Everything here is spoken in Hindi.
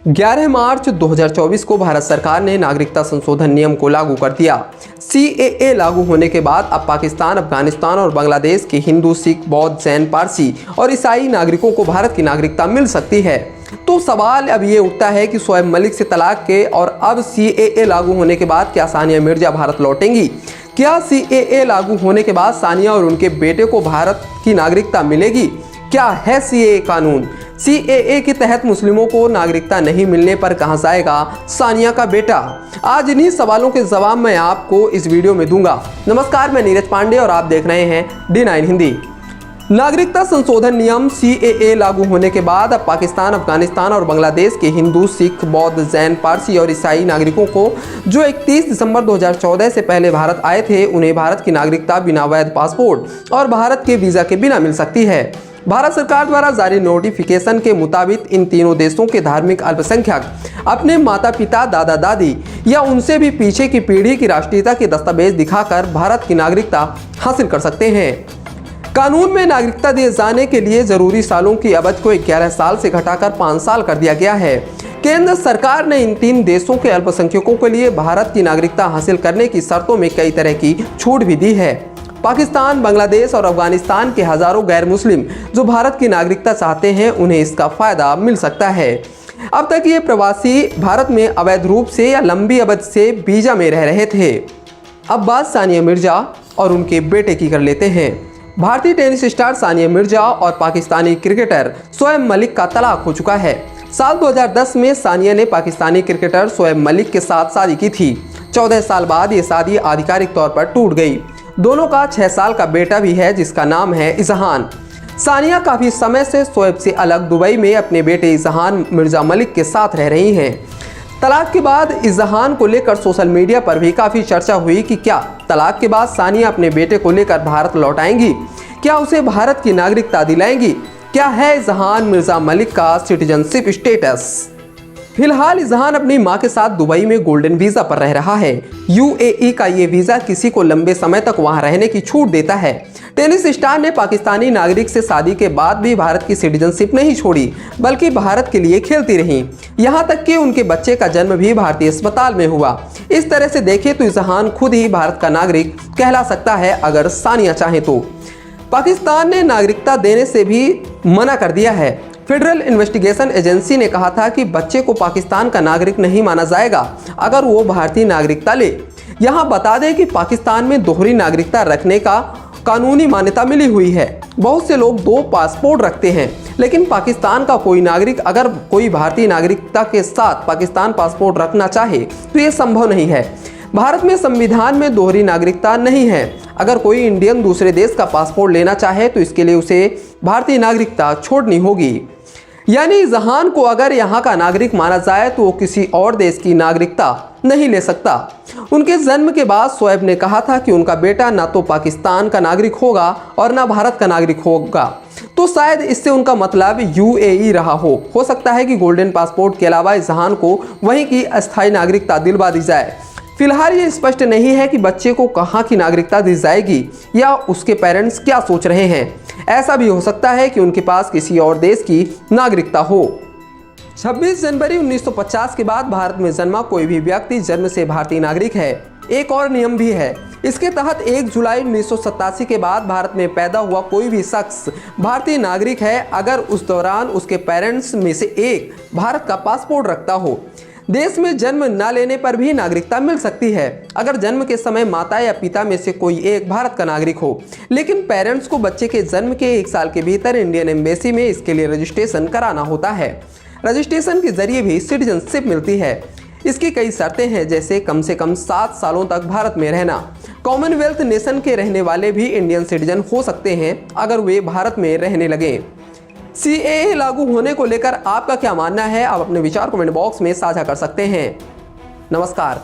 11 मार्च 2024 को भारत सरकार ने नागरिकता संशोधन नियम को लागू कर दिया। CAA लागू होने के बाद अब पाकिस्तान, अफगानिस्तान और बांग्लादेश के हिंदू, सिख, बौद्ध, जैन, पारसी और ईसाई नागरिकों को भारत की नागरिकता मिल सकती है। तो सवाल अब ये उठता है कि शोएब मलिक से तलाक के और अब CAA लागू होने के बाद क्या सानिया मिर्जा भारत लौटेंगी? क्या CAA लागू होने के बाद सानिया और उनके बेटे को भारत की नागरिकता मिलेगी? क्या है CAA कानून? CAA के तहत मुस्लिमों को नागरिकता नहीं मिलने पर कहां जाएगा सानिया का बेटा? आज इन्हीं सवालों के जवाब मैं आपको इस वीडियो में दूंगा। नमस्कार, मैं नीरज पांडे और आप देख रहे हैं D9 हिंदी। नागरिकता संशोधन नियम CAA लागू होने के बाद अब पाकिस्तान, अफगानिस्तान और बांग्लादेश के हिंदू, सिख, बौद्ध, जैन, पारसी और ईसाई नागरिकों को जो 31 दिसंबर 2014 से पहले भारत आए थे, उन्हें भारत की नागरिकता बिना वैध पासपोर्ट और भारत के वीजा के बिना मिल सकती है। भारत सरकार द्वारा जारी नोटिफिकेशन के मुताबिक इन तीनों देशों के धार्मिक अल्पसंख्यक अपने माता पिता, दादा दादी या उनसे भी पीछे की पीढ़ी की राष्ट्रीयता के दस्तावेज दिखाकर भारत की नागरिकता हासिल कर सकते हैं। कानून में नागरिकता दिए जाने के लिए जरूरी सालों की अवधि को 11 साल से घटाकर 5 साल कर दिया गया है। केंद्र सरकार ने इन तीन देशों के अल्पसंख्यकों के लिए भारत की नागरिकता हासिल करने की शर्तों में कई तरह की छूट भी दी है। पाकिस्तान, बांग्लादेश और अफगानिस्तान के हजारों गैर मुस्लिम जो भारत की नागरिकता चाहते हैं, उन्हें इसका फायदा मिल सकता है। अब तक ये प्रवासी भारत में अवैध रूप से या लंबी अवधि से वीजा में रह रहे थे। अब बात सानिया मिर्जा और उनके बेटे की कर लेते हैं। भारतीय टेनिस स्टार सानिया मिर्जा और पाकिस्तानी क्रिकेटर शोएब मलिक का तलाक हो चुका है। साल 2010 में सानिया ने पाकिस्तानी क्रिकेटर शोएब मलिक के साथ शादी की थी। 14 साल बाद ये शादी आधिकारिक तौर पर टूट गई। दोनों का 6 साल का बेटा भी है जिसका नाम है इजहान। सानिया काफी समय से शोएब से अलग दुबई में अपने बेटे इजहान मिर्जा मलिक के साथ रह रही हैं। तलाक के बाद इजहान को लेकर सोशल मीडिया पर भी काफी चर्चा हुई कि क्या तलाक के बाद सानिया अपने बेटे को लेकर भारत लौट आएंगी? क्या उसे भारत की नागरिकता दिलाएंगी? क्या है इजहान मिर्जा मलिक का सिटीजनशिप स्टेटस? फिलहाल इजहान अपनी मां के साथ दुबई में गोल्डन वीजा पर रह रहा है। UAE का ये वीजा किसी को लंबे समय तक वहां रहने की छूट देता है। टेनिस स्टार ने पाकिस्तानी नागरिक से शादी के बाद भी भारत की सिटीजनशिप नहीं छोड़ी, बल्कि भारत के लिए खेलती रहीं। यहां तक कि उनके बच्चे का जन्म भी भारतीय अस्पताल में हुआ। इस तरह से देखें तो इजहान खुद ही भारत का नागरिक कहला सकता है अगर सानिया चाहे तो। पाकिस्तान ने नागरिकता देने से भी मना कर दिया है। फेडरल इन्वेस्टिगेशन एजेंसी ने कहा था कि बच्चे को पाकिस्तान का नागरिक नहीं माना जाएगा अगर वो भारतीय नागरिकता ले। यहाँ बता दें कि पाकिस्तान में दोहरी नागरिकता रखने का कानूनी मान्यता मिली हुई है। बहुत से लोग 2 पासपोर्ट रखते हैं, लेकिन पाकिस्तान का कोई नागरिक अगर कोई भारतीय नागरिकता के साथ पाकिस्तान पासपोर्ट रखना चाहे तो ये संभव नहीं है। भारत में संविधान में दोहरी नागरिकता नहीं है। अगर कोई इंडियन दूसरे देश का पासपोर्ट लेना चाहे तो इसके लिए उसे भारतीय नागरिकता छोड़नी होगी। यानी इजहान को अगर यहाँ का नागरिक माना जाए तो वो किसी और देश की नागरिकता नहीं ले सकता। उनके जन्म के बाद शोएब ने कहा था कि उनका बेटा ना तो पाकिस्तान का नागरिक होगा और ना भारत का नागरिक होगा। तो शायद इससे उनका मतलब UAE रहा हो सकता है कि गोल्डन पासपोर्ट के अलावा इजहान को वहीं की अस्थायी नागरिकता दिलवा दी जाए। फिलहाल ये स्पष्ट नहीं है कि बच्चे को कहाँ की नागरिकता दी जाएगी या उसके पेरेंट्स क्या सोच रहे हैं। ऐसा भी हो सकता है कि उनके पास किसी और देश की नागरिकता हो। 26 जनवरी 1950 के बाद भारत में जन्मा कोई भी व्यक्ति जन्म से भारतीय नागरिक है। एक और नियम भी है। इसके तहत 1 जुलाई 1987 के बाद भारत में पैदा हुआ कोई भी शख्स भारतीय नागरिक है अगर उस दौरान उसके पेरेंट्स में से एक भारत का पासपोर्ट रखता हो। देश में जन्म न लेने पर भी नागरिकता मिल सकती है अगर जन्म के समय माता या पिता में से कोई एक भारत का नागरिक हो। लेकिन पेरेंट्स को बच्चे के जन्म के 1 साल के भीतर इंडियन एम्बेसी में इसके लिए रजिस्ट्रेशन कराना होता है। रजिस्ट्रेशन के जरिए भी सिटीजनशिप मिलती है। इसकी कई शर्तें हैं, जैसे कम से कम 7 सालों तक भारत में रहना। कॉमनवेल्थ नेशन के रहने वाले भी इंडियन सिटीजन हो सकते हैं अगर वे भारत में रहने लगे। CAA लागू होने को लेकर आपका क्या मानना है? आप अपने विचार कमेंट बॉक्स में साझा कर सकते हैं। नमस्कार।